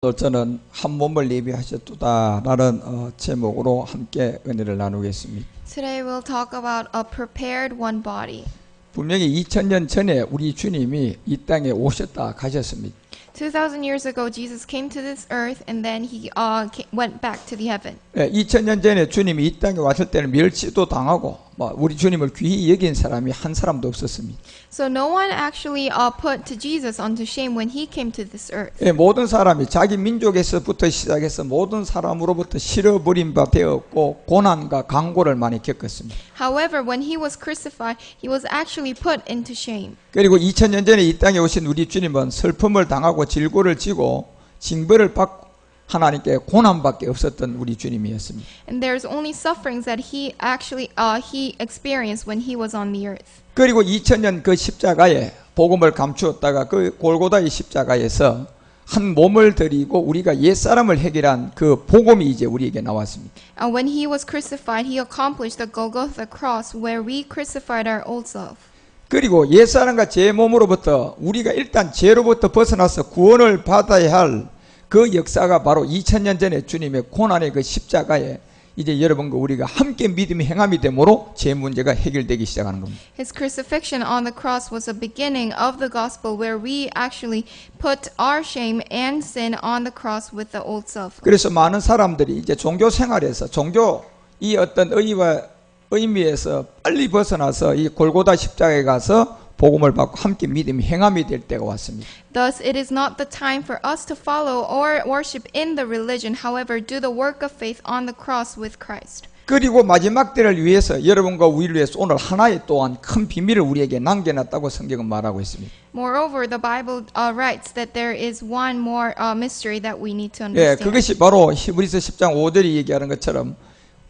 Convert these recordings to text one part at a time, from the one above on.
저는 한 몸을 예비하셨도다라는 제목으로 함께 은혜를 나누겠습니다. Today we'll talk about a prepared one body. 분명히 2000년 전에 우리 주님이 이 땅에 오셨다 가셨습니다. 2,000 years ago, Jesus came to this earth and then he went back to the heaven. 2000년 전에 주님이 이 땅에 왔을 때는 멸시도 당하고 우리 주님을 귀히 여긴 사람이 한 사람도 없었습니다. So no one actually put to Jesus onto shame when he came to this earth. 모든 사람이 자기 민족에서부터 시작해서 모든 사람으로부터 싫어버린 바 되었고 고난과 강고를 많이 겪었습니다. However, when he was crucified, he was actually put into shame. 그리고 2000년 전에 이 땅에 오신 우리 주님은 슬픔을 당하고 질고를 지고 징벌을 받고 하나님께 고난밖에 없었던 우리 주님이었습니다. And there's only sufferings that he actually he experienced when he was on the earth. 그리고 2000년 그 십자가에 복음을 감추었다가 그 골고다의 십자가에서 한 몸을 드리고 우리가 옛사람을 해결한 그 복음이 이제 우리에게 나왔습니다. When he was crucified, he accomplished the Golgotha cross where we crucified our old self. 그리고 옛사람과 제 몸으로부터 우리가 일단 죄로부터 벗어나서 구원을 받아야 할 그 역사가 바로 2000년 전에 주님의 고난의 그 십자가에 이제 여러분과 우리가 함께 믿음이 행함이 되므로 제 문제가 해결되기 시작하는 겁니다. His crucifixion on the cross was the beginning of the gospel where we actually put our shame and sin on the cross with the old self. 그래서 많은 사람들이 이제 종교 생활에서 종교 이 어떤 의미에서 빨리 벗어나서 이 골고다 십자가에 가서 복음을 받고 함께 믿음이 행함이 될 때가 왔습니다. Thus, it is not the time for us to follow or worship in the religion. However, do the work of faith on the cross with Christ. 그리고 마지막 때를 위해서 여러분과 우리를 위해서 오늘 하나의 또한 큰 비밀을 우리에게 남겨놨다고 성경은 말하고 있습니다. Moreover, the Bible writes that there is one more mystery that we need to understand. 그것이 바로 히브리서 10장 5절이 얘기하는 것처럼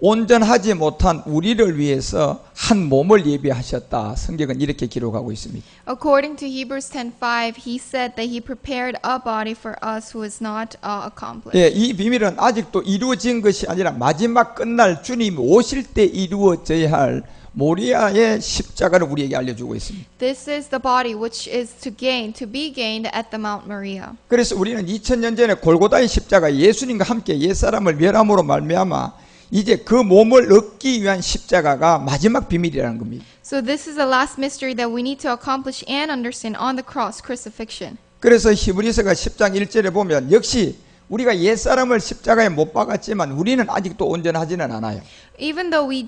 온전하지 못한 우리를 위해서 한 몸을 예비하셨다. 성경은 이렇게 기록하고 있습니다. According to Hebrews 10:5, he said that he prepared a body for us who is not accomplished. 이 비밀은 아직도 이루어진 것이 아니라 마지막 끝날 주님이 오실 때 이루어져야 할 모리아의 십자가를 우리에게 알려주고 있습니다. This is the body which is to be gained at the Mount Moriah. 그래서 우리는 2000년 전에 골고다의 십자가 예수님과 함께 옛사람을 멸함으로 말미암아 이제 그 몸을 얻기 위한 십자가가 마지막 비밀이라는 겁니다. So this is the last mystery that we need to accomplish and understand on the cross, crucifixion. 그래서 히브리서가 10장 1절에 보면 역시 우리가 옛사람을 십자가에 못 박았지만 우리는 아직도 온전하지는 않아요. Even though we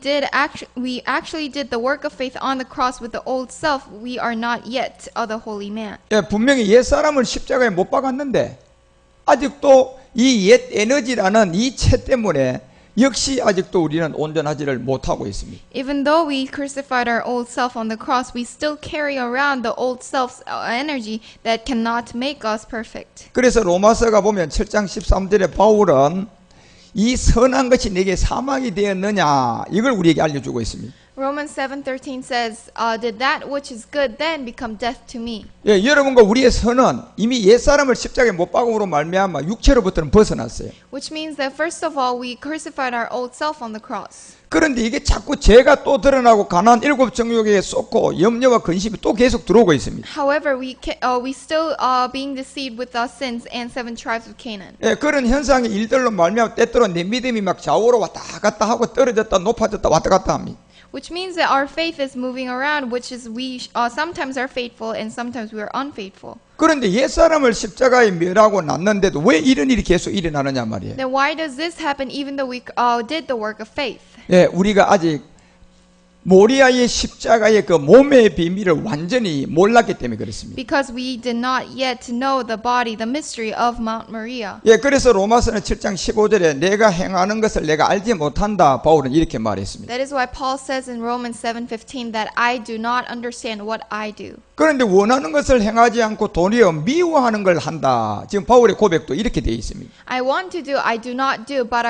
actually did the work of faith on the cross with the old self, we are not yet the holy man. 분명히 옛사람을 십자가에 못 박았는데 아직도 이 옛 에너지라는 이 채 때문에 역시 아직도 우리는 온전하지를 못하고 있습니다. Even though we crucified our old self on the cross, we still carry around the old self's energy that cannot make us perfect. 그래서 로마서가 보면 7장 13절에 바울은 이 선한 것이 내게 사망이 되었느냐 이걸 우리에게 알려주고 있습니다. Romans 7:13 says, "Did that which is good then become death to me?" 여러분과 우리의 선은 이미 옛사람을 십자가에 못 박음으로 말미암아 육체로부터는 벗어났어요. Which means that first of all, we crucified our old self on the cross. 그런데 이게 자꾸 죄가 또 드러나고 가나안 7 정욕에 쏟고 염려와 근심이 또 계속 들어오고 있습니다. However, we still being deceived with our sins and 7 tribes of Canaan. 그런 현상의 일들로 말미암아 때때로 내 믿음이 막 좌우로 왔다 갔다 하고 떨어졌다 높아졌다 왔다 갔다 합니다. Which means that our faith is moving around, which is we sometimes are faithful and sometimes we are unfaithful. 그런데 옛사람을 십자가에 멸하고 났는데도 왜 이런 일이 계속 일어나느냐 말이에요. Then why does this happen even though we did the work of faith? 우리가 아직 모리아의 십자가의 그 몸의 비밀을 완전히 몰랐기 때문에 그렇습니다. Because we did not yet know the body, the mystery of Mount Moriah. 그래서 로마서는 7장 15절에 내가 행하는 것을 내가 알지 못한다. 바울은 이렇게 말했습니다. That is why Paul says in Romans 7:15 that I do not understand what I do. 그런데 원하는 것을 행하지 않고 도리어 미워하는 걸 한다. 지금 바울의 고백도 이렇게 되어 있습니다. I want to do, I do not do, but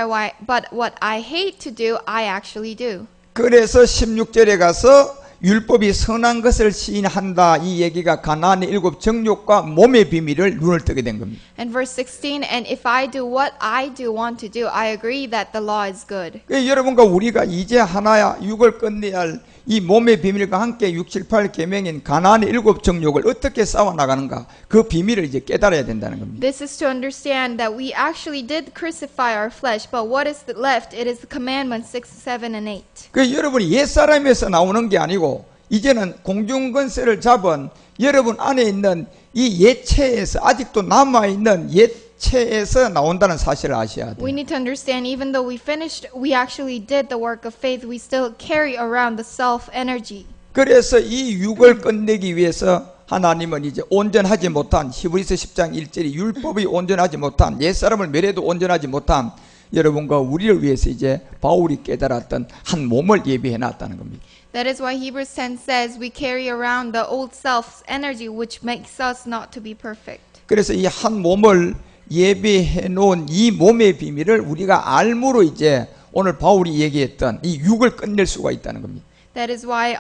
what I hate to do, I actually do. 그래서 16절에 가서 율법이 선한 것을 시인한다. 이 얘기가 가나안의 7 정욕과 몸의 비밀을 눈을 뜨게 된 겁니다. And verse 16, and if I do what I do want to do, I agree that the law is good. 여러분과 우리가 이제 하나야 육을 끝내야 할 이 몸의 비밀과 함께 6, 7, 8 계명인 가나안의 7 정욕을 어떻게 싸워 나가는가 그 비밀을 이제 깨달아야 된다는 겁니다. This is to understand that we actually did crucify our flesh, but what is left? It is the commandments 6, 7, and 8. 그 여러분이 옛사람에서 나오는 게 아니고 이제는 공중권세를 잡은 여러분 안에 있는 이 옛체에서 아직도 남아있는 옛체에서 나온다는 사실을 아셔야 돼요. We need to understand, even though we actually did the work of faith, we still carry around the self energy. 그래서 이 육을 끝내기 위해서 하나님은 이제 온전하지 못한 히브리서 10장 1절이 율법이 온전하지 못한 옛사람을 멸해도 온전하지 못한 여러분과 우리를 위해서 이제 바울이 깨달았던 한 몸을 예비해 놨다는 겁니다. That is why Hebrews 10 says we carry around the old self's energy, which makes us not to be perfect. 그래서 이 한 몸을 예비해 놓은 이 몸의 비밀을 우리가 알므로 이제 오늘 바울이 얘기했던 이 육을 끝낼 수가 있다는 겁니다. That is why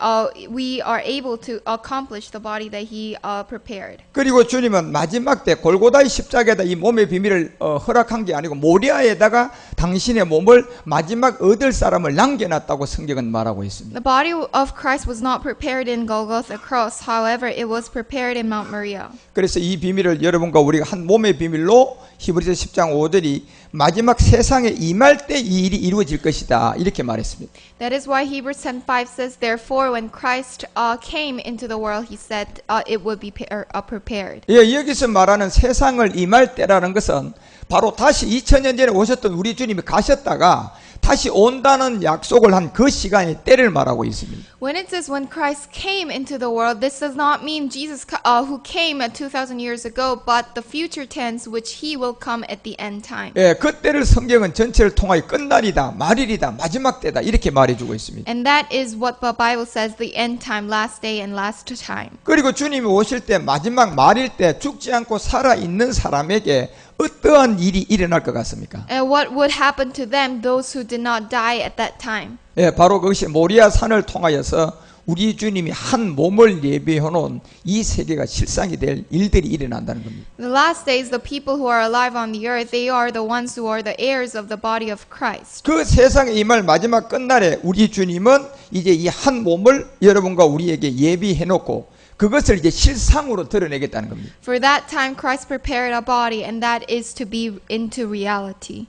we are able to accomplish the body that He prepared. 그리고 주님은 마지막 때 골고다의 십자가에다 이 몸의 비밀을 허락한 게 아니고 모리아에다가 당신의 몸을 마지막 얻을 사람을 남겨놨다고 성경은 말하고 있습니다. The body of Christ was not prepared in Golgotha cross. However, it was prepared in Mount Moriah. 그래서 이 비밀을 여러분과 우리가 한 몸의 비밀로 히브리서 10장 5절이 마지막 세상에 임할 때 이 일이 이루어질 것이다 이렇게 말했습니다. That is why Hebrews 10:5 says, "Therefore, when Christ came into the world, He said it would be prepared." 예, 여기서 말하는 세상을 임할 때라는 것은 바로 다시 2000년 전에 오셨던 우리 주님이 가셨다가 다시 온다는 약속을 한 그 시간의 때를 말하고 있습니다. When it says when Christ came into the world, this does not mean Jesus who came 2,000 years ago, but the future tense which He will come at the end time. 예, 그때를 성경은 전체를 통하여 끝날이다, 말일이다, 마지막 때다 이렇게 말해주고 있습니다. And that is what the Bible says, the end time, last day and last time. 그리고 주님이 오실 때 마지막 말일 때 죽지 않고 살아있는 사람에게 어떠한 일이 일어날 것 같습니까? And what would happen to them, those who did not die at that time? 예, 바로 그것이 모리아 산을 통하여서 우리 주님이 한 몸을 예비해 놓은 이 세계가 실상이 될 일들이 일어난다는 겁니다. The last days, the people who are alive on the earth, they are the ones who are the heirs of the body of Christ. 그 세상에 임할 마지막 끝날에 우리 주님은 이제 이 한 몸을 여러분과 우리에게 예비해 놓고 그것을 이제 실상으로 드러내겠다는 겁니다. For that time, Christ prepared a body, and that is to be into reality.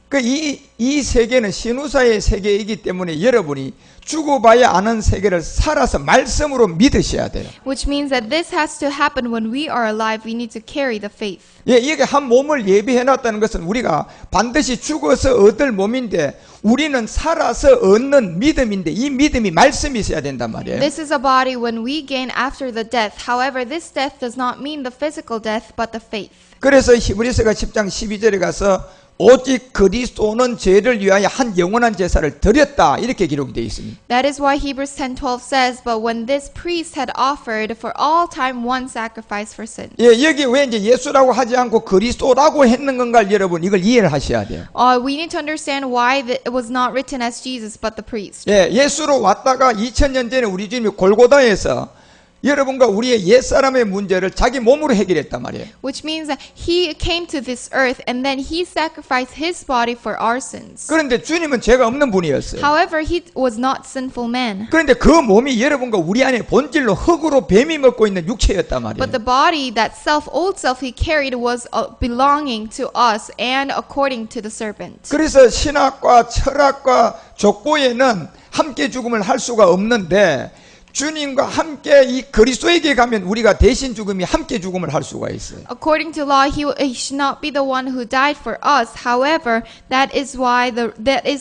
이 세계는 신우사의 세계이기 때문에 여러분이 죽어봐야 아는 세계를 살아서 말씀으로 믿으셔야 돼요. Which means that this has to happen when we are alive. We need to carry the faith. 예, 이게 한 몸을 예비해 놨다는 것은 우리가 반드시 죽어서 얻을 몸인데 우리는 살아서 얻는 믿음인데 이 믿음이 말씀이 있어야 된단 말이에요. This is a body when we gain after the death. However, this death does not mean the physical death, but the faith. 그래서 히브리서가 10장 12절에 가서 오직 그리스도는 죄를 위하여 한 영원한 제사를 드렸다 이렇게 기록이 되어 있습니다. That is why Hebrews 10:12 says, "But when this priest had offered for all time one sacrifice for sin." 예, 여기 왜 이제 예수라고 하지 않고 그리스도라고 했는 건가 여러분 이걸 이해를 하셔야 돼요. We need to understand why it was not written as Jesus, but the priest. 예, 예수로 왔다가 2000년 전에 우리 주님이 골고다에서 여러분과 우리의 옛사람의 문제를 자기 몸으로 해결했단 말이에요. Which means that He came to this earth and then He sacrificed His body for our sins. 그런데 주님은 죄가 없는 분이었어요. However, He was not sinful man. 그런데 그 몸이 여러분과 우리 안에 본질로 흙으로 뱀이 먹고 있는 육체였단 말이에요. But the body, that old self He carried was belonging to us and according to the serpent. 그래서 신학과 철학과 족보에는 함께 죽음을 할 수가 없는데 주님과 함께 이 그리스도에게 가면 우리가 대신 죽음이 함께 죽음을 할 수가 있어요. According to law, he should not be the one who died for us. However, that is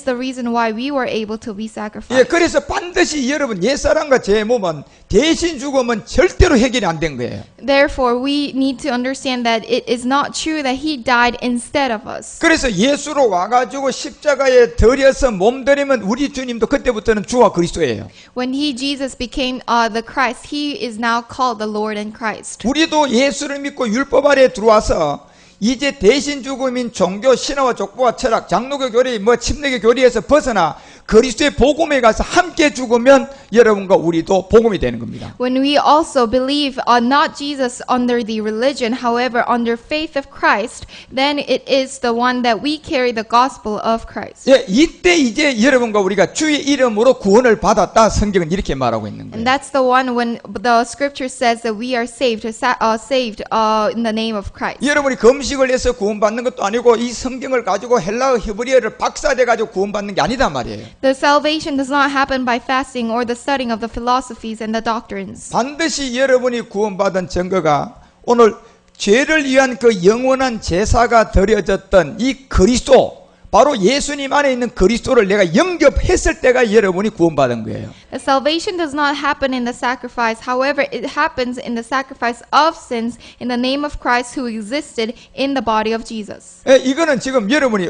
the reason why we were able to be sacrificed. 예, 그래서 반드시 여러분 옛사람과 제 몸은 대신 죽음은 절대로 해결이 안 된 거예요. Therefore, we need to understand that it is not true that he died instead of us. 그래서 예수로 와가지고 십자가에 들여서 몸들이면 우리 주님도 그때부터는 주와 그리스도예요. When Jesus became the Christ, he is now called the Lord and Christ. 우리도 예수를 믿고 율법 아래에 들어와서 이제 대신 죽음인 종교, 신화와 족보와 철학, 장로교 교리, 침례교 교리에서 벗어나 그리스도의 복음에 가서 함께 죽으면 여러분과 우리도 복음이 되는 겁니다. When we also believe not Jesus under the religion, however, under faith of Christ, then it is the one that we carry the gospel of Christ. 예, 이때 이제 여러분과 우리가 주의 이름으로 구원을 받았다. 성경은 이렇게 말하고 있는 And 거예요. that's the one when the scripture says that we are saved in the name of Christ. 여러분이 금식을 해서 구원받는 것도 아니고 이 성경을 가지고 헬라어 히브리어를 박사돼 가지고 구원받는 게 아니다 말이에요. The salvation does not happen by fasting or the studying of the philosophies and the doctrines. 반드시 여러분이 구원받은 증거가 오늘 죄를 위한 그 영원한 제사가 드려졌던 이 그리스도, 바로 예수님 안에 있는 그리스도를 내가 영접했을 때가 여러분이 구원받은 거예요. The salvation does not happen in the sacrifice. However, it happens in the sacrifice of sins in the name of Christ who existed in the body of Jesus. 예, 이거는 지금 여러분이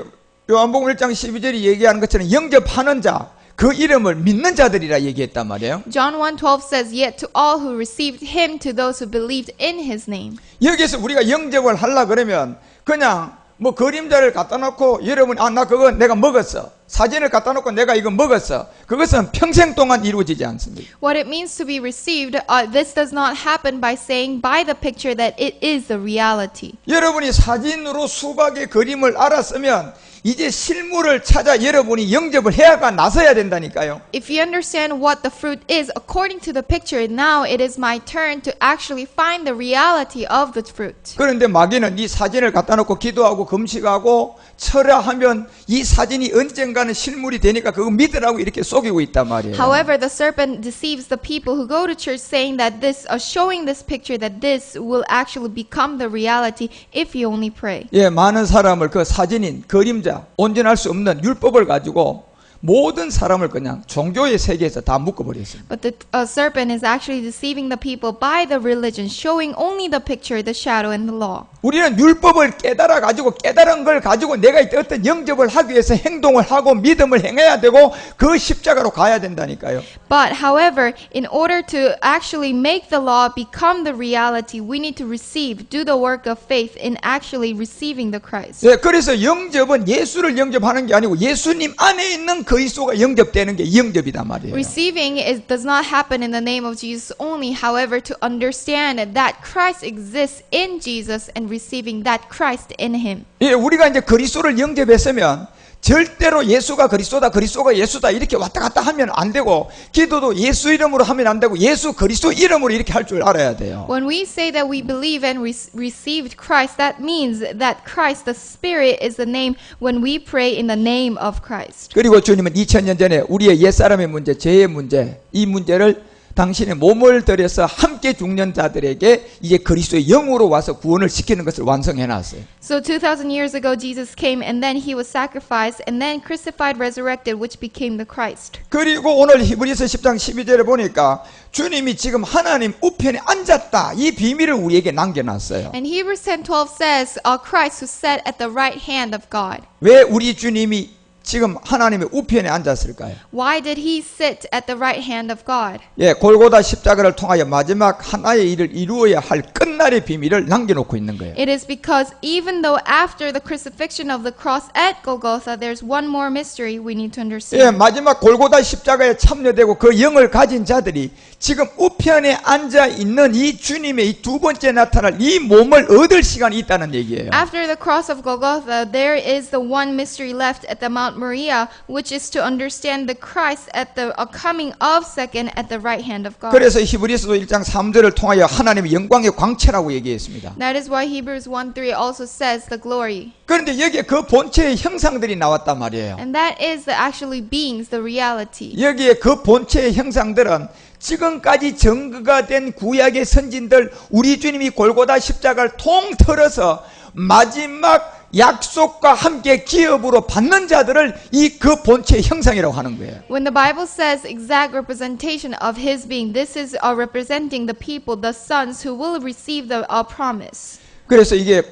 요한복음 1장 12절이 얘기하는 것처럼 영접하는 자, 그 이름을 믿는 자들이라 얘기했단 말이에요. John 1:12 says, "Yet to all who received him, to those who believed in his name." 여기에서 우리가 영접을 하려 그러면 그냥 뭐 그림자를 갖다 놓고 여러분이 나 그거 내가 먹었어. 사진을 갖다 놓고 내가 이거 먹었어. 그것은 평생 동안 이루어지지 않습니다. What it means to be received, this does not happen by saying by the picture that it is the reality. 여러분이 사진으로 수박의 그림을 알았으면 이제 실물을 찾아 여러분이 영접을 해야가 나서야 된다니까요. If you understand what the fruit is according to the picture, now it is my turn to actually find the reality of the fruit. 그런데 마귀는 이 사진을 갖다 놓고 기도하고 금식하고 철야하면 이 사진이 언젠가는 실물이 되니까 그거 믿으라고 이렇게 속이고 있단 말이에요. However, the serpent deceives the people who go to church saying that showing this picture that this will actually become the reality if you only pray. 예, 많은 사람을 그 사진인 그림자 온전할 수 없는 율법을 가지고 모든 사람을 그냥 종교의 세계에서 다 묶어버렸습니다. But the serpent is actually deceiving the people by the religion, showing only the picture, the shadow, and the law. 우리는 율법을 깨달아 가지고 깨달은 걸 가지고 내가 어떤 영접을 하기 위해서 행동을 하고 믿음을 행해야 되고 그 십자가로 가야 된다니까요. But however, in order to actually make the law become the reality, we need to do the work of faith in actually receiving the Christ. 예, 그래서 영접은 예수를 영접하는 게 아니고 예수님 안에 있는 그리스도가 영접되는 게 영접이단 말이에요. Receiving does not happen in the name of Jesus only. However, to understand that Christ exists in Jesus and receiving that Christ in him. 예, 우리가 이제 그리스도를 영접했으면 절대로 예수가 그리스도다, 그리스도가 예수다 이렇게 왔다 갔다 하면 안 되고, 기도도 예수 이름으로 하면 안 되고 예수 그리스도 이름으로 이렇게 할 줄 알아야 돼요. When we say that we believe and received Christ, that means that Christ, the Spirit, is the name when we pray in the name of Christ. 그리고 주님은 2000년 전에 우리의 옛사람의 문제, 죄의 문제, 이 문제를 당신의 몸을 들여서 함께 죽는 자들에게 이제 그리스도의 영으로 와서 구원을 시키는 것을 완성해 놨어요. So 2000 years ago Jesus came and then he was sacrificed and then crucified, resurrected, which became the Christ. 그리고 오늘 히브리서 10장 12절에 보니까 주님이 지금 하나님 우편에 앉았다. 이 비밀을 우리에게 남겨놨어요. And Hebrews 10:12 says, Christ who sat at the right hand of God. 왜 우리 주님이 지금 하나님의 우편에 앉았을까요? Why did he sit at the right hand of God? 예, 골고다 십자가를 통하여 마지막 하나의 일을 이루어야 할 끝날의 비밀을 남겨놓고 있는 거예요. It is because even though after the crucifixion of the cross at Golgotha, there's one more mystery we need to understand. 예, 마지막 골고다 십자가에 참여되고 그 영을 가진 자들이 지금 우편에 앉아 있는 이 주님의 이 두 번째 나타날 이 몸을 얻을 시간이 있다는 얘기예요. After the cross of Golgotha, there is the one mystery left at the Mount Moriah, which is to understand the Christ at the coming of second at the right hand of God. 그래서 히브리서도 1장 3절을 통하여 하나님의 영광의 광채라고 얘기했습니다. That is why Hebrews 1:3 also says the glory. 그런데 여기에 그 본체의 형상들이 나왔단 말이에요. And that is the actually beings, the reality. 여기에 그 본체의 형상들은 지금까지 증거가 된 구약의 선진들, 우리 주님이 골고다 십자가를 통틀어서 마지막 약속과 함께 기업으로 받는 자들을 이 그 본체의 형상이라고 하는 거예요. When the Bible says exact representation of his being, this is representing the people, the sons who will receive the promise. 그래서 이게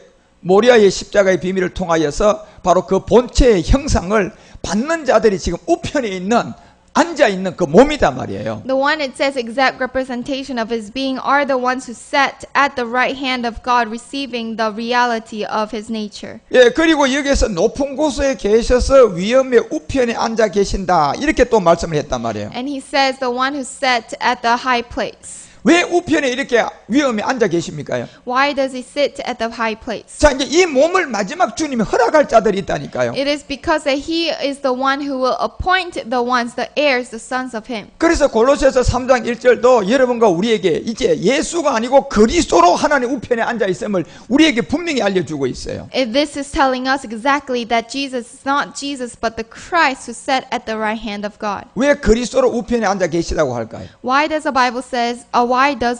모리아의 십자가의 비밀을 통하여서 바로 그 본체의 형상을 받는 자들이 지금 우편에 있는 앉아 있는 그 몸이단 말이에요. The one it says exact representation of his being are the ones who sat at the right hand of God, receiving the reality of his nature. 예, 그리고 여기에서 높은 곳에 계셔서 위엄의 우편에 앉아 계신다. 이렇게 또 말씀을 했단 말이에요. And he says the one who sat at the high place. 왜 우편에 이렇게 위엄에 앉아 계십니까요? Why does he sit at the high place? 자, 이제 이 몸을 마지막 주님이 허락할 자들이 있다니까요. It is because that he is the one who will appoint the ones, the heirs, the sons of him. 그래서 골로새서 3장 1절도 여러분과 우리에게 이제 예수가 아니고 그리스도로 하나님 우편에 앉아 있음을 우리에게 분명히 알려주고 있어요. This is telling us exactly that Jesus is not Jesus, but the Christ who sat at the right hand of God. 왜 그리스도로 우편에 앉아 계시다고 할까요? Why does the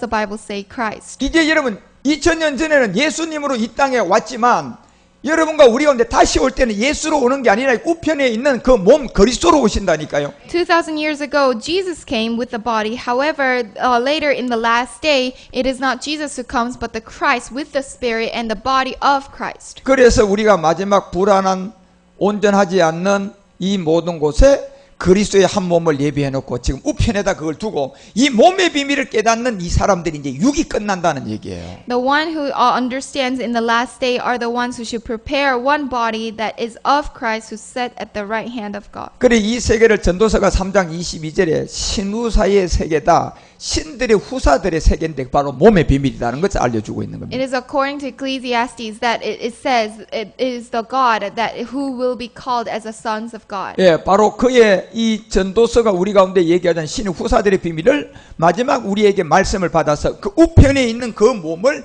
Bible say Christ? 이제 여러분 2000년 전에는 예수님으로 이 땅에 왔지만 여러분과 우리 가운데 다시 올 때는 예수로 오는 게 아니라 우편에 있는 그 몸 그리스도로 오신다니까요. 2,000 years ago, Jesus came with the body. However, later in the last day, it is not Jesus who comes, but the Christ with the Spirit and the body of Christ. 그래서 우리가 마지막 불안한 온전하지 않는 이 모든 곳에 그리스도의 한 몸을 예비해 놓고 지금 우편에다 그걸 두고 이 몸의 비밀을 깨닫는 이 사람들이 이제 육이 끝난다는 얘기예요. The one who understands in the last day are the ones who should prepare one body that is of Christ who sat at the right hand of God. 그래 이 세계를 전도서가 3장 22절에 신후사의 세계다. 신들의 후사들의 세계인데 바로 몸의 비밀이라는 것을 알려주고 있는 겁니다. It is according to Ecclesiastes that it says it is the God that who will be called as the sons of God. 예, 바로 그의 이 전도서가 우리 가운데 얘기하던 신의 후사들의 비밀을 마지막 우리에게 말씀을 받아서 그 우편에 있는 그 몸을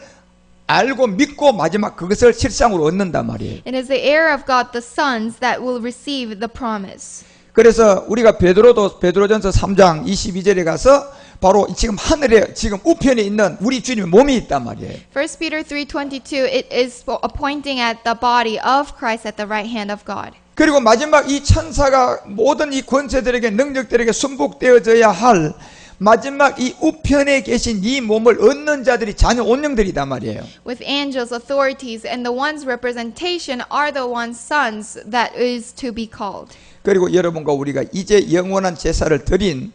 알고 믿고 마지막 그것을 실상으로 얻는단 말이에요. It is the heir of God, the sons that will receive the promise. 그래서 우리가 베드로전서 3장 22절에 가서 바로 지금 하늘에 지금 우편에 있는 우리 주님의 몸이 있단 말이에요. 1 Peter 3:22 it is pointing at the body of Christ at the right hand of God. 그리고 마지막 이 천사가 모든 이 권세들에게 능력들에게 순복되어져야 할 마지막 이 우편에 계신 이 몸을 얻는 자들이 자녀 온영들이단 말이에요. With angels, authorities, and the ones representation are the ones sons that is to be called. 그리고 여러분과 우리가 이제 영원한 제사를 드린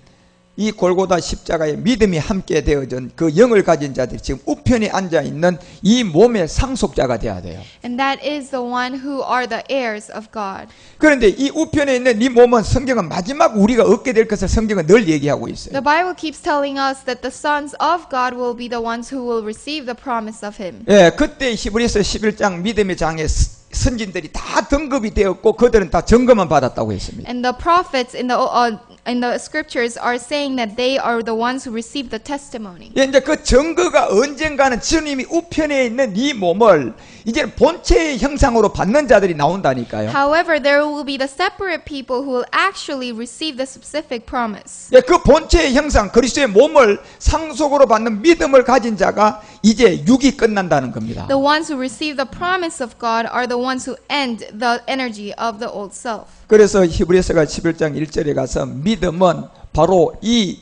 이 골고다 십자가의 믿음이 함께 되어진 그 영을 가진 자들이 지금 우편에 앉아 있는 이 몸의 상속자가 되어야 돼요. And that is the one who are the heirs of God. 그런데 이 우편에 있는 이 몸은 성경은 마지막 우리가 얻게 될 것을 성경은 늘 얘기하고 있어요. The Bible keeps telling us that the sons of God will be the ones who will receive the promise of Him. 예, 그때 히브리서 11장 믿음의 장에 선진들이 다 등급이 되었고 그들은 다 점검을 받았다고 했습니다. And the prophets in the scriptures are saying that they are the ones who receive the testimony. 예, 이제 그 증거가 언젠가는 주님이 우편에 있는 이 몸을 이제 본체의 형상으로 받는 자들이 나온다니까요. However, there will be the separate people who will actually receive the specific promise. 예, 그 본체의 형상 그리스도의 몸을 상속으로 받는 믿음을 가진 자가 이제 육이 끝난다는 겁니다. The ones who receive the promise of God are the ones who end the energy of the old self. 그래서 히브리서가 11장 1절에 가서 믿음은 바로 이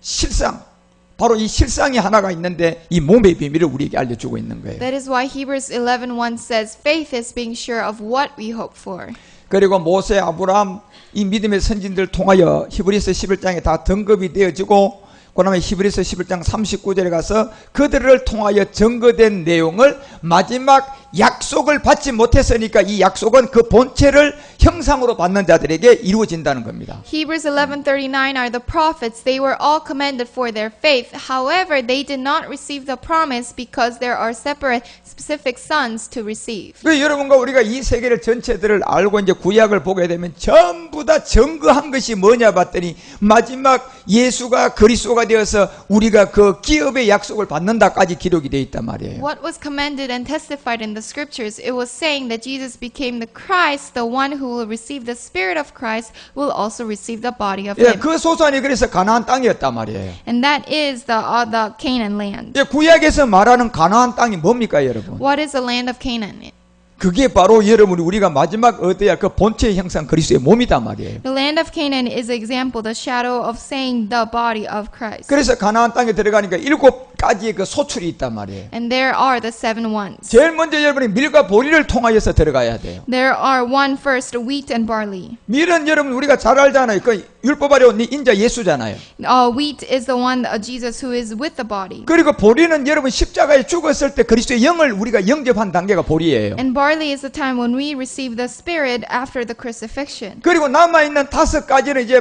실상이 하나가 있는데 이 몸의 비밀을 우리에게 알려주고 있는 거예요. That is why Hebrews 11:1 says, "Faith is being sure of what we hope for." 그리고 모세, 아브라함 이 믿음의 선진들 통하여 히브리서 11장에 다 등급이 되어지고 그 다음에 히브리서 11장 39절에 가서 그들을 통하여 증거된 내용을 마지막 약속을 받지 못했으니까 이 약속은 그 본체를 형상으로 받는 자들에게 이루어진다는 겁니다. Hebrews 11:39 are the prophets. They were all commended for their faith. However, they did not receive the promise because there are separate specific sons to receive. 그 여러분과 우리가 이 세계를 전체들을 알고 이제 구약을 보게 되면 전부 다 증거한 것이 뭐냐 봤더니 마지막 예수가 그리스도가 되어서 우리가 그 기업의 약속을 받는다까지 기록이 되어 있단 말이에요. What was commended and testified in the scriptures? It was saying that Jesus became the Christ, the one who will receive the Spirit of Christ will also receive the body of 예, Him. 그 소산이 그래서 가나안 땅이었단 말이에요. And that is the Canaan land. 예, 구약에서 말하는 가나안 땅이 뭡니까, 여러분? What is the land of Canaan? 그게 바로 여러분이 우리가 마지막 얻어야 그 본체의 형상 그리스도의 몸이단 말이에요. The land of Canaan is an example, the shadow of saying the body of Christ. 그래서 가나안 땅에 들어가니까 7가지의 그 소출이 있단 말이에요. And there are the 7 ones. 제일 먼저 여러분이 밀과 보리를 통하여서 들어가야 돼요. There are one first, wheat and barley. 밀은 여러분 우리가 잘 알잖아요. 그 율법 아래 온 인자 예수잖아요. Wheat is the one, Jesus, who is with the body. 그리고 보리는 여러분 십자가에 죽었을 때 그리스도의 영을 우리가 영접한 단계가 보리예요. And barley is the time when we receive the Spirit after the crucifixion. 그리고 남아있는 5가지는 이제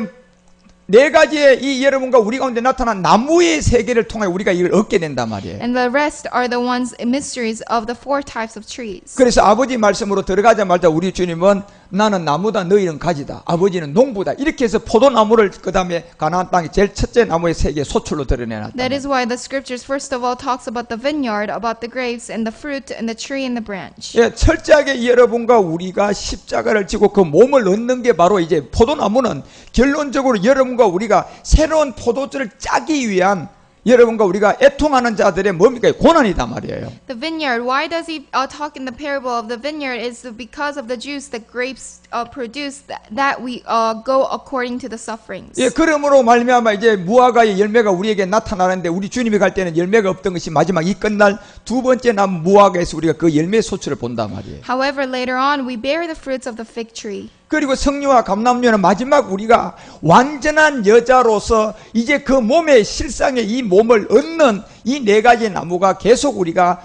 4가지의 이 여러분과 우리 가운데 나타난 나무의 세계를 통해 우리가 이걸 얻게 된단 말이에요. And the rest are the ones, mysteries of the 4 types of trees. 그래서 아버지 말씀으로 들어가자마자 우리 주님은 나는 나무다 너희는 가지다 아버지는 농부다 이렇게 해서 포도나무를 그 다음에 가나안 땅의 제일 첫째 나무의 세계 소출로 드러내놨다. That is why the scriptures first of all talks about the vineyard, about the grapes and the fruit and the tree and the branch. 예, 철저하게 여러분과 우리가 십자가를 지고 그 몸을 얻는 게 바로 이제 포도나무는 결론적으로 여러분과 우리가 새로운 포도주를 짜기 위한 여러분과 우리가 애통하는 자들의 뭡니까? 고난이단 말이에요. The vineyard, why does he talk in the parable of the vineyard? Is because of the juice that grapes produce, that we go according to the sufferings. 예, 그러므로 말미암아 이제 무화과의 열매가 우리에게 나타나는데 우리 주님이 갈 때는 열매가 없던 것이 마지막 이 끝날 두 번째 남 무화과에서 우리가 그 열매 소출을 본단 말이에요. However, later on we bear the fruits of the fig tree. 그리고 성녀와 감람녀는 마지막 우리가 완전한 여자로서 이제 그 몸의 실상의 이 몸을 얻는 이 4가지 나무가 계속 우리가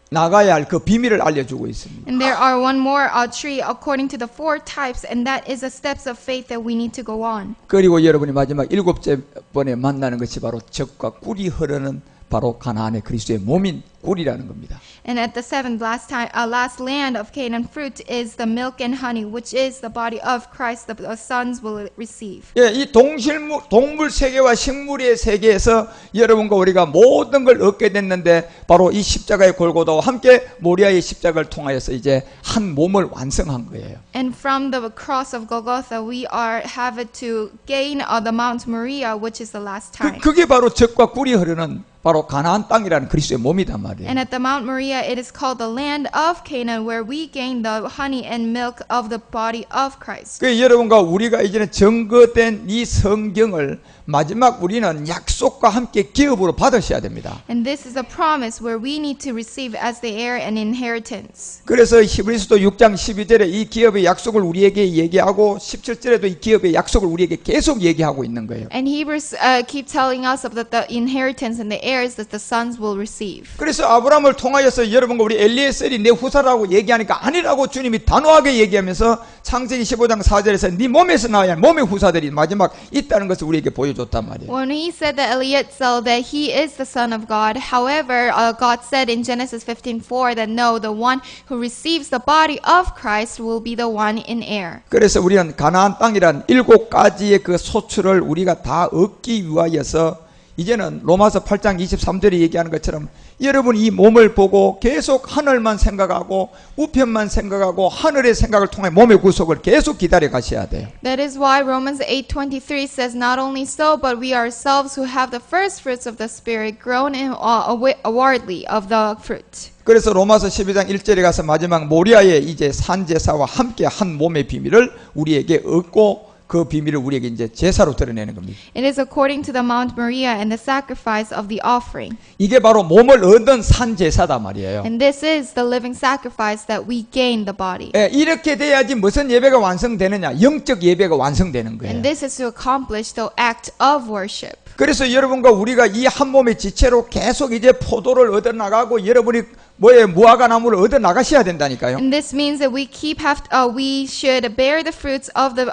나가야 할 그 비밀을 알려주고 있습니다. And there are one more tree according to the 4 types, and that is the steps of faith that we need to go on. 그리고 여러분이 마지막 7째 번에 만나는 것이 바로 젖과 꿀이 흐르는 바로 가나안의 그리스도의 몸인 꿀이라는 겁니다. And at the 7th last land of Canaan, fruit is the milk and honey, which is the body of Christ the sons will receive. 예, 이 동물 세계와 식물의 세계에서 여러분과 우리가 모든 걸 얻게 됐는데 바로 이 십자가의 골고다와 함께 모리아의 십자가를 통하여서 이제 한 몸을 완성한 거예요. And from the cross of Golgotha, we have it to gain the Mount Moriah, which is the last time. 그게 바로 젖과 꿀이 흐르는 바로 가나안 땅이라는 그리스도의 몸이단 말이에요. And at the Mount Moriah, it is called the land of Canaan, where we gain the honey and milk of the body of Christ. 그 여러분과 우리가 이제는 증거된 이 성경을 마지막 우리는 약속과 함께 기업으로 받으셔야 됩니다. And this is a promise where we need to receive as the heir and inheritance. 그래서 히브리서도 6장 12절에 이 기업의 약속을 우리에게 얘기하고 17절에도 이 기업의 약속을 우리에게 계속 얘기하고 있는 거예요. And Hebrews keep telling us of the inheritance and the heirs that the sons will receive. 그래서 아브라함을 통하여서 여러분과 우리 엘리에셀이 내 후사라고 얘기하니까 아니라고 주님이 단호하게 얘기하면서 창세기 15장 4절에서 네 몸에서 나와야 몸의 후사들이 마지막 있다는 것을 우리에게 보여줬단 말이에요. When he said that Eliezer that he is the son of God, however, God said in Genesis 15:4 that no, the one who receives the body of Christ will be the one in heir. 그래서 우리는 가나안 땅이란 7가지의 그 소출을 우리가 다 얻기 위하여서 이제는 로마서 8장 23절에 얘기하는 것처럼 여러분 이 몸을 보고 계속 하늘만 생각하고 우편만 생각하고 하늘의 생각을 통해 몸의 구속을 계속 기다려 가셔야 돼요. That is why Romans 8:23 says, not only so, but we ourselves who have the first fruits of the Spirit grown in awardly of the fruit. 그래서 로마서 12장 1절에 가서 마지막 모리아의 이제 산제사와 함께 한 몸의 비밀을 우리에게 얻고 그 비밀을 우리에게 이제 제사로 드러내는 겁니다. It is according to the Mount Moriah and the sacrifice of the offering. 이게 바로 몸을 얻은 산제사다 말이에요. And this is the living sacrifice that we gain the body. 예, 이렇게 돼야지 무슨 예배가 완성되느냐? 영적 예배가 완성되는 거예요. And this is to accomplish the act of worship. 그래서 여러분과 우리가 이 한 몸의 지체로 계속 이제 포도를 얻어 나가고 여러분이 뭐에 무화과 나무를 얻어 나가셔야 된다니까요. And this means that we we should bear the fruits of the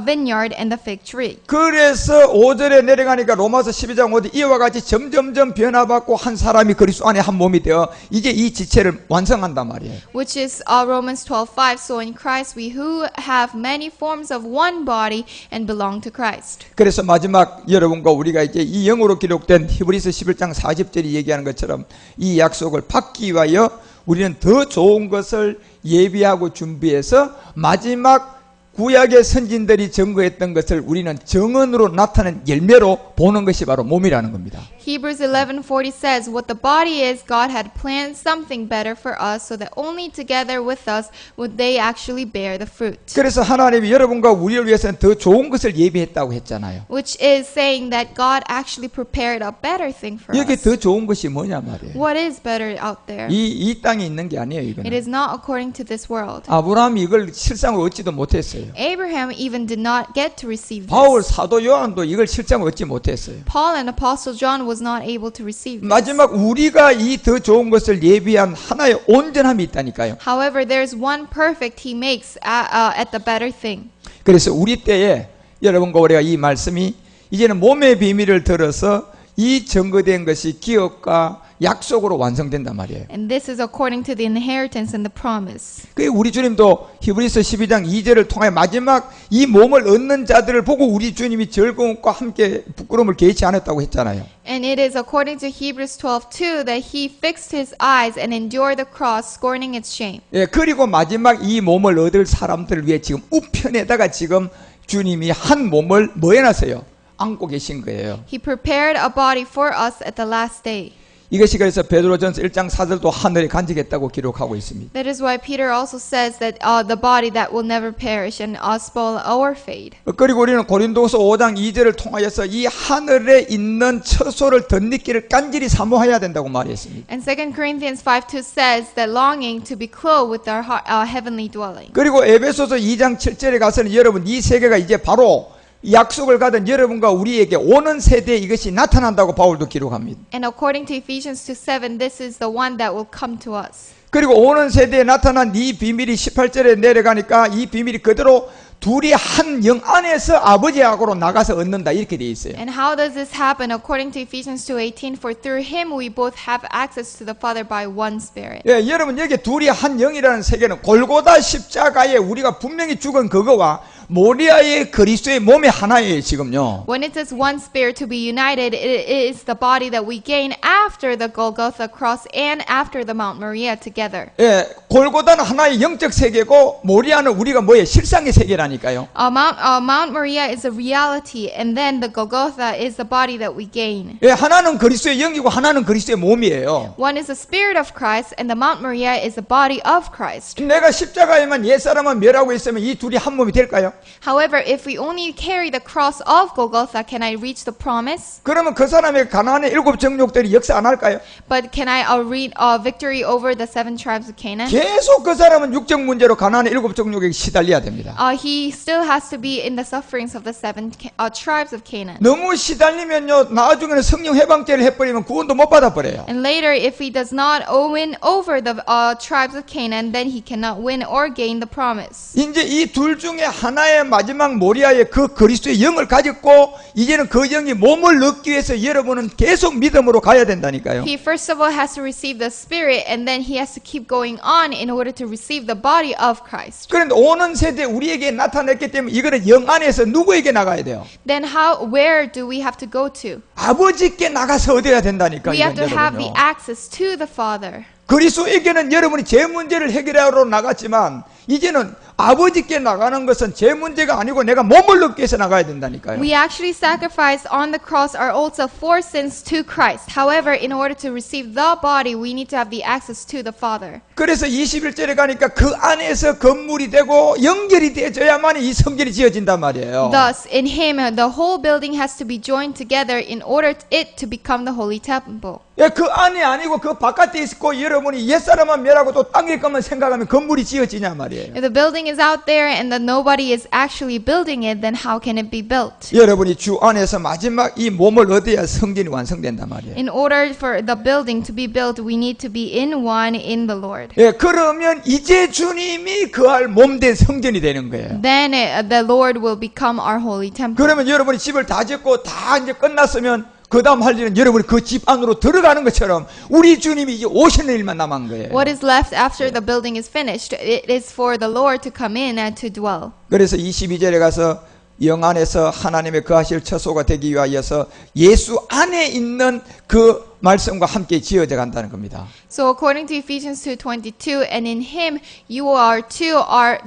vineyard and the fig tree. 그래서 5절에 내려가니까 로마서 12장 5절 이와 같이 점점점 변화받고 한 사람이 그리스도 안에 한 몸이 되어 이제 이 지체를 완성한단 말이에요. Which is Romans 12:5. So in Christ we who have many forms of one body and belong to Christ. 그래서 마지막 여러분과 우리가 이제 이 영어로 기록된 히브리서 11장 40절이 얘기하는 것처럼 이 약속을 받기 위하여 우리는 더 좋은 것을 예비하고 준비해서 마지막 구약의 선진들이 증거했던 것을 우리는 정언으로 나타낸 열매로 보는 것이 바로 몸이라는 겁니다. Hebrews 11:40 says, what the body is, God had planned something better for us so that only together with us would they actually bear the fruit. 그래서 하나님이 여러분과 우리를 위해서는 더 좋은 것을 예비했다고 했잖아요. Which is saying that God actually prepared a better thing for 여기 us. 더 좋은 것이 뭐냐 말이에요. What is better out there? 이 땅에 있는 게 아니에요. It 이거는. is not according to this world. 아브라함이 이걸 실상으로 얻지도 못했어요. 못했어요. Abraham even did not get to receive 바울 this. 사도 요한도 이걸 실장을 얻지 못했어요. Paul and Apostle John was not able to receive this. 마지막 우리가 이 더 좋은 것을 예비한 하나의 온전함이 있다니까요. However, there's one perfect he makes at the better thing. 그래서 우리 때에 여러분과 우리가 이 말씀이 이제는 몸의 비밀을 들어서 이 증거된 것이 기업과 약속으로 완성된단 말이에요. And this is according to the inheritance and the promise. 그 우리 주님도 히브리서 12장 2절을 통해 마지막 이 몸을 얻는 자들을 보고 우리 주님이 즐거움과 함께 부끄러움을 개의치 않았다고 했잖아요. And it is according to Hebrews 12:2 that he fixed his eyes and endured the cross, scorning its shame. 예, 그리고 마지막 이 몸을 얻을 사람들을 위해 지금 우편에다가 지금 주님이 한 몸을 뭐 해놨어요? 안고 계신 거예요. He prepared a body for us at the last day. 이것이 그래서 베드로전서 1장 4절도 하늘에 간직했다고 기록하고 있습니다. That is why Peter also says that the body that will never perish and spoil or fade. 그리고 우리는 고린도서 5장 2절을 통하여서 이 하늘에 있는 처소를 덧입기를 간절히 사모해야 된다고 말했습니다. And 2 Corinthians 5:2 says that longing to be clothed with our heavenly dwelling. 그리고 에베소서 2장 7절에 가서는 여러분 이 세계가 이제 바로 약속을 가진 여러분과 우리에게 오는 세대에 이것이 나타난다고 바울도 기록합니다. And according to Ephesians 2:7, this is the one that will come to us. 그리고 오는 세대에 나타난 이 비밀이 18절에 내려가니까 이 비밀이 그대로 둘이 한 영 안에서 아버지하고로 나가서 얻는다 이렇게 돼 있어요. And how does this happen? According to Ephesians 2:18, for through him we both have access to the Father by one Spirit. 예, 여러분 여기 둘이 한 영이라는 세계는 골고다 십자가에 우리가 분명히 죽은 그거와 모리아의 그리스도의 몸의 하나예요 지금요. When it says one Spirit to be united, it is the body that we gain after the Golgotha cross and after the Mount Moriah together. 예, 골고다는 하나의 영적 세계고 모리아는 우리가 뭐예요? 실상의 세계라니까요. Mount Moriah is a reality, and then the Golgotha is the body that we gain. 예, 하나는 그리스도의 영이고 하나는 그리스도의 몸이에요. One is the Spirit of Christ, and the Mount Moriah is the body of Christ. 내가 십자가에만 옛사람만 멸하고 있으면 이 둘이 한 몸이 될까요? However, if we only carry the cross of Golgotha, can I reach the promise? 그러면 그 사람의 가나안의 7 정욕들이 역사 안 할까요? But can I read victory over the 7 tribes of Canaan? 계속 그 사람은 육적 문제로 가나안의 7 정욕에 시달려야 됩니다. He still has to be in the sufferings of the 7 tribes of Canaan. 너무 시달리면요 나중에는 성령 해방죄를 해버리면 구원도 못 받아버려요. And later, if he does not win over the tribes of Canaan, then he cannot win or gain the promise. 이제 이 둘 중에 하나의 마지막 모리아의 그 그리스도의 영을 가졌고 이제는 그 영이 몸을 얻기 위해서 여러분은 계속 믿음으로 가야 된다니까요. He first of all has to receive the Spirit, and then he has to keep going on in order to receive the body of Christ. 그런데 오는 세대 우리에게 나타냈기 때문에 이거는 영 안에서 누구에게 나가야 돼요? Then where do we have to go to? 아버지께 나가서 얻어야 된다니까요. We have to have the access to the Father. 그리스도에게는 여러분이 제 문제를 해결하러 나갔지만 이제는 아버지께 나가는 것은 제 문제가 아니고 내가 몸을 얻기 위해서 나가야 된다니까요. We actually sacrifice on the cross our old self for sins to Christ. However, in order to receive the body, we need to have the access to the Father. 그래서 21절에 가니까 그 안에서 건물이 되고 연결이 되어야만 이 성전이 지어진단 말이에요. Thus, in Him, the whole building has to be joined together in order it to become the holy temple. 예, 그 안이 아니고 그 바깥에 있고 여러분이 옛사람만 멸하고 또 땅일 것만 생각하면 건물이 지어지냐 말이에요. If the building is out there and that nobody is actually building it, then how can it be built? 여러분이 주 안에서 마지막 이 몸을 얻어야 성전이 완성된단 말이에요. In order for the building to be built, we need to be in one in the Lord. 예, 그러면 이제 주님이 그할 몸된 성전이 되는 거예요. Then the Lord will become our holy temple. 그러면 여러분이 집을 다 짓고 다 이제 끝났으면 그 다음 할 일은 여러분이 그 집 안으로 들어가는 것처럼 우리 주님이 이제 오시는 일만 남은 거예요. What is left after the building is finished? It is for the Lord to come in and to dwell. 그래서 22절에 가서 영 안에서 하나님의 거하실 처소가 되기 위하여서 예수 안에 있는 그 말씀과 함께 지어져 간다는 겁니다. So according to Ephesians 2:22, and in Him you are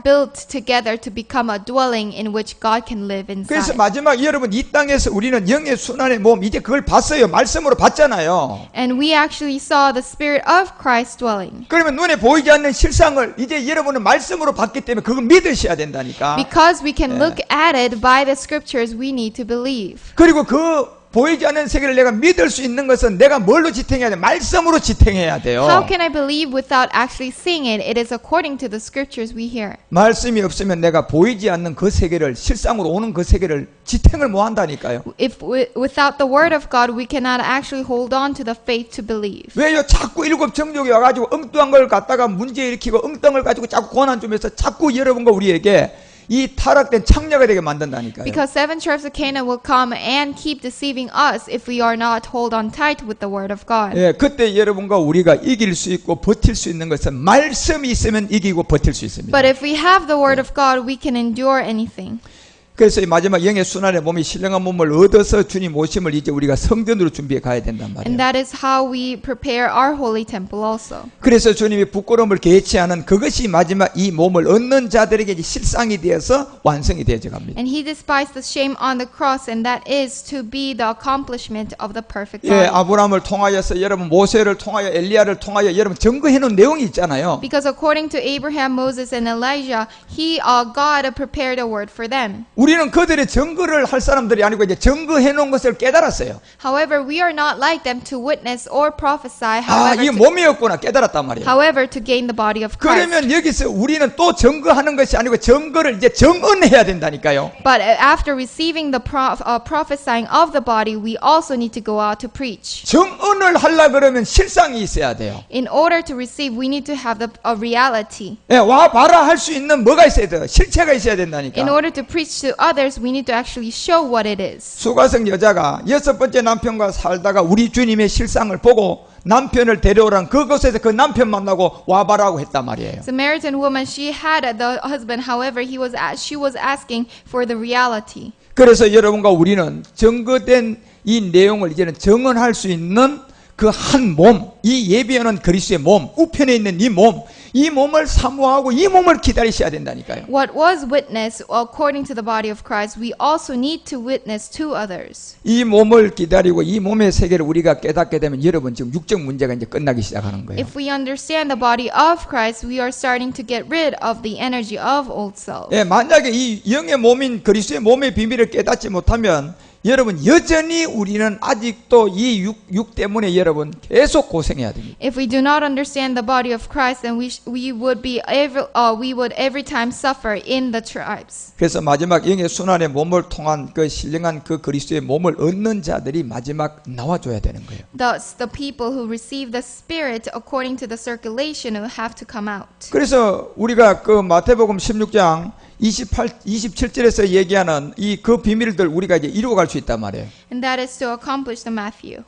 built together to become a dwelling in which God can live 그래서 inside. 마지막 여러분 이 땅에서 우리는 영의 순환의 몸 이제 그걸 봤어요. 말씀으로 봤잖아요. And we actually saw the Spirit of Christ dwelling. 그러면 눈에 보이지 않는 실상을 이제 여러분은 말씀으로 봤기 때문에 그걸 믿으셔야 된다니까. Because we can look at it by the scriptures, we need to believe. 그리고 그 보이지 않는 세계를 내가 믿을 수 있는 것은 내가 뭘로 지탱해야 돼? 말씀으로 지탱해야 돼요. How can I believe without actually seeing it? It is according to the scriptures we hear. 말씀이 없으면 내가 보이지 않는 그 세계를, 실상으로 오는 그 세계를 지탱을 못 한다니까요. If without the word of God, we cannot actually hold on to the faith to believe. 왜요? 자꾸 일곱 정족이 와가지고 엉뚱한 걸 갖다가 문제 일으키고 엉뚱한 걸 가지고 자꾸 고난 주면서 자꾸 여러분과 우리에게 이 타락된 창녀가 되게 만든다니까요. Because seven tribes of Canaan will come and keep deceiving us if we are not hold on tight with the word of God. 예, 그때 여러분과 우리가 이길 수 있고 버틸 수 있는 것은 말씀이 있으면 이기고 버틸 수 있습니다. But if we have the word of God, we can endure anything. 그래서 이 마지막 영의 순환의 몸이 신령한 몸을 얻어서 주님 오심을 이제 우리가 성전으로 준비해 가야 된단 말이에요. And that is how we prepare our holy temple also. 그래서 주님이 부끄러움을 개의치 않은 그것이 마지막 이 몸을 얻는 자들에게 이제 실상이 되어서 완성이 되어져 갑니다. And he despised the shame on the cross, and that is to be the accomplishment of the perfect 예, body. 아브라함을 통하여서 여러분 모세를 통하여 엘리야를 통하여 여러분 증거해 놓은 내용이 있잖아요. Because according to Abraham, Moses, and Elijah, God prepared a word for them. 우리는 그들의 증거를 할 사람들이 아니고 이제 증거해 놓은 것을 깨달았어요. However, we are not like them to witness or prophesy. 아, 이게 몸이었구나 깨달았단 말이에요. However, to gain the body of Christ. 그러면 여기서 우리는 또 증거하는 것이 아니고 증거를 이제 정언해야 된다니까요. But after receiving the prophesying of the body, we also need to go out to preach. 정언을 하려 그러면 실상이 있어야 돼요. In order to receive, we need to have a reality. 예, 와 봐라 할 수 있는 뭐가 있어야 돼요? 실체가 있어야 In 된다니까. order to preach to others, we need to actually show what it is. 수가성 여자가 여섯 번째 남편과 살다가 우리 주님의 실상을 보고 남편을 데려오란 그곳에서 그 남편 만나고 와봐라고 했단 말이에요. Samaritan woman, she had the husband. However, she was asking for the reality. 그래서 여러분과 우리는 증거된 이 내용을 이제는 정언할 수 있는 그 한 몸, 이 예비하는 그리스도의 몸, 우편에 있는 이 몸을 사모하고 이 몸을 기다리셔야 된다니까요. What was witnessed according to the body of Christ, we also need to witness to others. 이 몸을 기다리고 이 몸의 세계를 우리가 깨닫게 되면 여러분 지금 육적 문제가 이제 끝나기 시작하는 거예요. If we understand the body of Christ, we are starting to get rid of the energy of old self. 예, 만약에 이 영의 몸인 그리스도의 몸의 비밀을 깨닫지 못하면 여러분 여전히 우리는 아직도 이 육 때문에 여러분 계속 고생해야 됩니다. If we do not understand the body of Christ, then we would every time suffer in the tribes. 그래서 마지막 영의 순환의 몸을 통한 그 신령한 그 그리스도의 몸을 얻는 자들이 마지막 나와줘야 되는 거예요. Thus, the people who receive the Spirit according to the circulation will have to come out. 그래서 우리가 그 마태복음 16장 27절에서 얘기하는 이 그 비밀들 우리가 이제 이루어갈 수 있단 말이에요. And that is to accomplish the Matthew.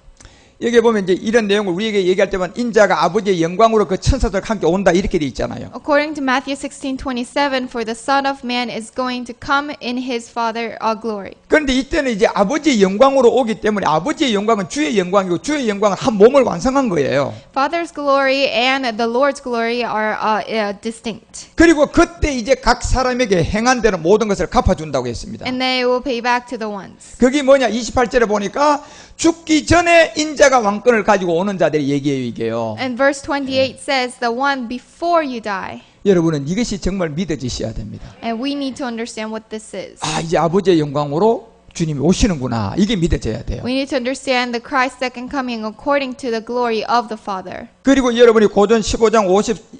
여기 보면 이제 이런 내용을 우리에게 얘기할 때만 인자가 아버지의 영광으로 그 천사들과 함께 온다 이렇게 돼 있잖아요. According to Matthew 16:27, for the Son of Man is going to come in his Father glory. 그런데 이때는 이제 아버지의 영광으로 오기 때문에 아버지의 영광은 주의 영광이고 주의 영광은 한 몸을 완성한 거예요. Father's glory and the Lord's glory are distinct. 그리고 그때 이제 각 사람에게 행한 대로 모든 것을 갚아준다고 했습니다. And they will pay back to the ones. 그게 뭐냐 28절에 보니까 죽기 전에 인자가 왕권을 가지고 오는 자들이 얘기해요 이게요. And verse 28 says, the one before you die. 여러분은 이것이 정말 믿어지셔야 됩니다. And we need to understand what this is. 아 이제 아버지의 영광으로 주님이 오시는구나 이게 믿어져야 돼요. We need to understand the Christ's second coming according to the glory of the Father. 그리고 여러분이 고전 15장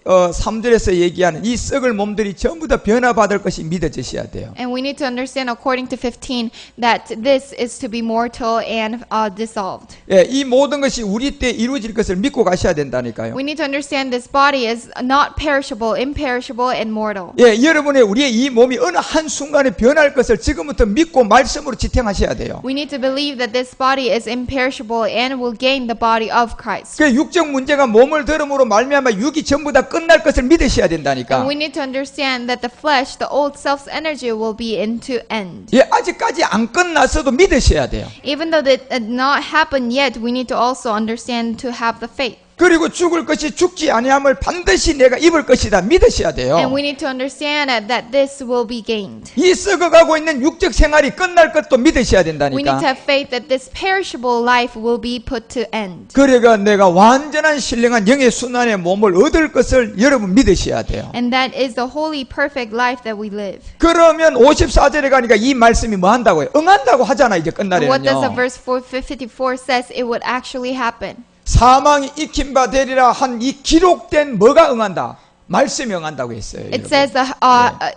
53절에서 얘기하는 이 썩을 몸들이 전부 다 변화받을 것이 믿어지셔야 돼요. And we need to understand according to 15 that this is to be mortal and dissolved. 예, 이 모든 것이 우리 때 이루어질 것을 믿고 가셔야 된다니까요. We need to understand this body is not perishable, imperishable, and mortal. 예, 여러분의 우리의 이 몸이 어느 한 순간에 변할 것을 지금부터 믿고 말씀으로 지탱하셔야 돼요. We need to believe that this body is imperishable and will gain the body of Christ. 그 육적 문제가 몸을 들음으로 말미암아 육이 전부 다 끝날 것을 믿으셔야 된다니까. And we need to understand that the flesh, the old self's energy will be into end. 예, 아직까지 안 끝났어도 믿으셔야 돼요. Even though that did not happen yet, we need to also understand to have the faith. 그리고 죽을 것이 죽지 아니함을 반드시 내가 입을 것이다 믿으셔야 돼요. And we need to understand that this will be gained. 이 썩어가고 있는 육적 생활이 끝날 것도 믿으셔야 We need to 된다니까. have faith that this perishable life will be put to end. 그래가 내가 완전한 신령한 영의 순환의 몸을 얻을 것을 여러분 믿으셔야 돼요. And that is the holy, perfect life that we live. 그러면 54절에 가니까 이 말씀이 뭐 한다고요? 응한다고 하잖아 이제 What does the 끝날에는요. verse 54 says? It would actually happen. 사망이 익힌 바 되리라 한 이 기록된 뭐가 응한다? 말씀이 응한다고 했어요. It 여러분. says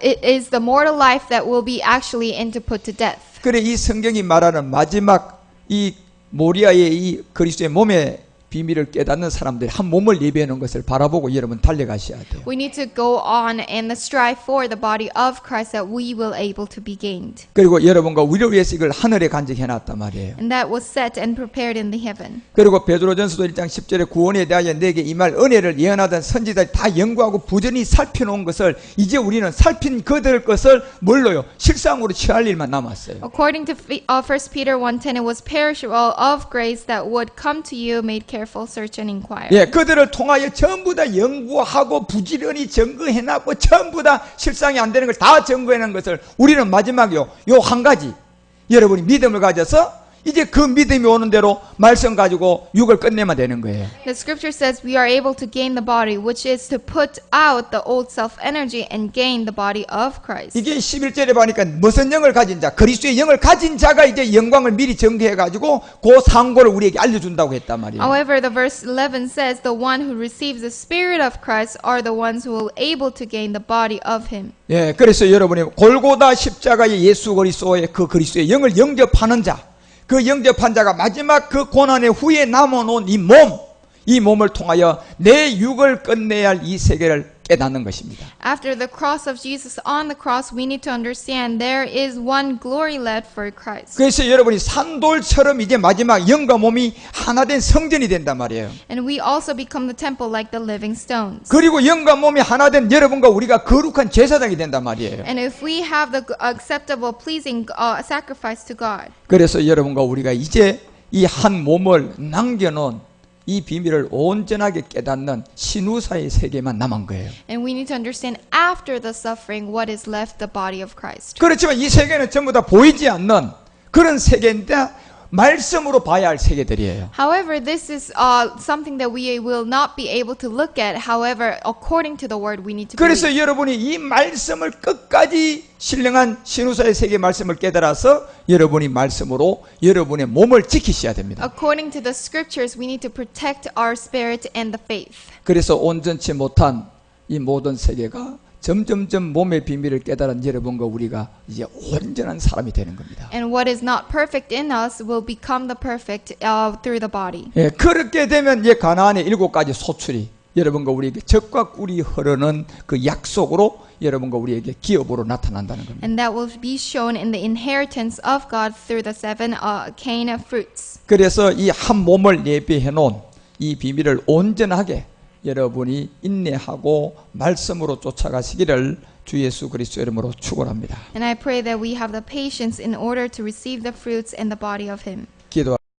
it is the mortal life that will be actually put to death. 그래 이 성경이 말하는 마지막 이 모리아의 이 그리스도의 몸의 비밀을 깨닫는 사람들이 한 몸을 예비해 놓은 것을 바라보고 여러분 달려가셔야 돼요. We need to go on and strive for the body of Christ that we will able to be gained. 그리고 여러분과 우리를 위해서 이걸 하늘에 간직해 놨단 말이에요. And that was set and prepared in the heaven. 그리고 베드로전서도 1장 10절에 구원에 대하여 내게 임할 은혜를 예언하던 선지자들이 다 연구하고 부전히 살펴놓은 것을 이제 우리는 살핀 그들 것을 뭘로요? 실상으로 취할 일만 남았어요. According to 1 Peter 1:10, it was perishable of grace that would come to you, made careful search and inquire. 예, 그들을 통하여 전부 다 연구하고 부지런히 점거해놨고 전부 다 실상이 안 되는 걸 다 점거해놓은 것을 우리는 마지막이요. 요 한 가지 여러분이 믿음을 가져서 이제 그 믿음이 오는 대로 말씀 가지고 육을 끝내면 되는 거예요. The scripture says we are able to gain the body, which is to put out the old self energy and gain the body of Christ. 이게 11절에 보니까 무슨 영을 가진 자, 그리스도의 영을 가진 자가 이제 영광을 미리 정리해 가지고 그 상고를 우리에게 알려준다고 했단 말이에요. However, the verse 11 says the one who receives the spirit of Christ are the ones who will able to gain the body of him. 예, 그래서 여러분이 골고다 십자가의 예수 그리스도의 그 그리스도의 영을 영접하는 자, 그 영접한 자가 마지막 그 고난의 후에 남아놓은 이 몸을 통하여 내 육을 끝내야 할 이 세계를 깨닫는 것입니다. After the cross of Jesus on the cross, we need to understand there is one glory led for Christ. 그래서 여러분이 산돌처럼 이제 마지막 영과 몸이 하나 된 성전이 된단 말이에요. And we also become the temple like the living stones. 그리고 영과 몸이 하나 된 여러분과 우리가 거룩한 제사장이 된단 말이에요. And if we have the acceptable, pleasing sacrifice to God. 그래서 여러분과 우리가 이제 이 한 몸을 남겨놓은 이 비밀을 온전하게 깨닫는 신우사의 세계만 남은 거예요. And we need to understand after the suffering what is left the body of Christ. 그렇지만 이 세계는 전부 다 보이지 않는 그런 세계인데 말씀으로 봐야 할 세계들이에요. However, this is something that we will not be able to look at. However, according to the word, we need to 그래서 believe. 여러분이 이 말씀을 끝까지 신령한 신우사의 세계 말씀을 깨달아서 여러분이 말씀으로 여러분의 몸을 지키셔야 됩니다. According to the scriptures, we need to protect our spirit and the faith. 그래서 온전치 못한 이 모든 세계가 점점점 몸의 비밀을 깨달은 여러분과 우리가 이제 온전한 사람이 되는 겁니다. And what is not perfect in us will become the perfect through the body. 예, 그렇게 되면 이제 가나안의 7가지 소출이 여러분과 우리에게 젖과 꿀이 흐르는 그 약속으로 여러분과 우리에게 기업으로 나타난다는 겁니다. And that will be shown in the inheritance of God through the 7 Cana fruits. 그래서 이 한 몸을 예비해 놓은 이 비밀을 온전하게 여러분이 인내하고 말씀으로 쫓아가시기를 주 예수 그리스도 이름으로 축원합니다. And I pray that we have the patience in order to receive the fruits and the body of Him.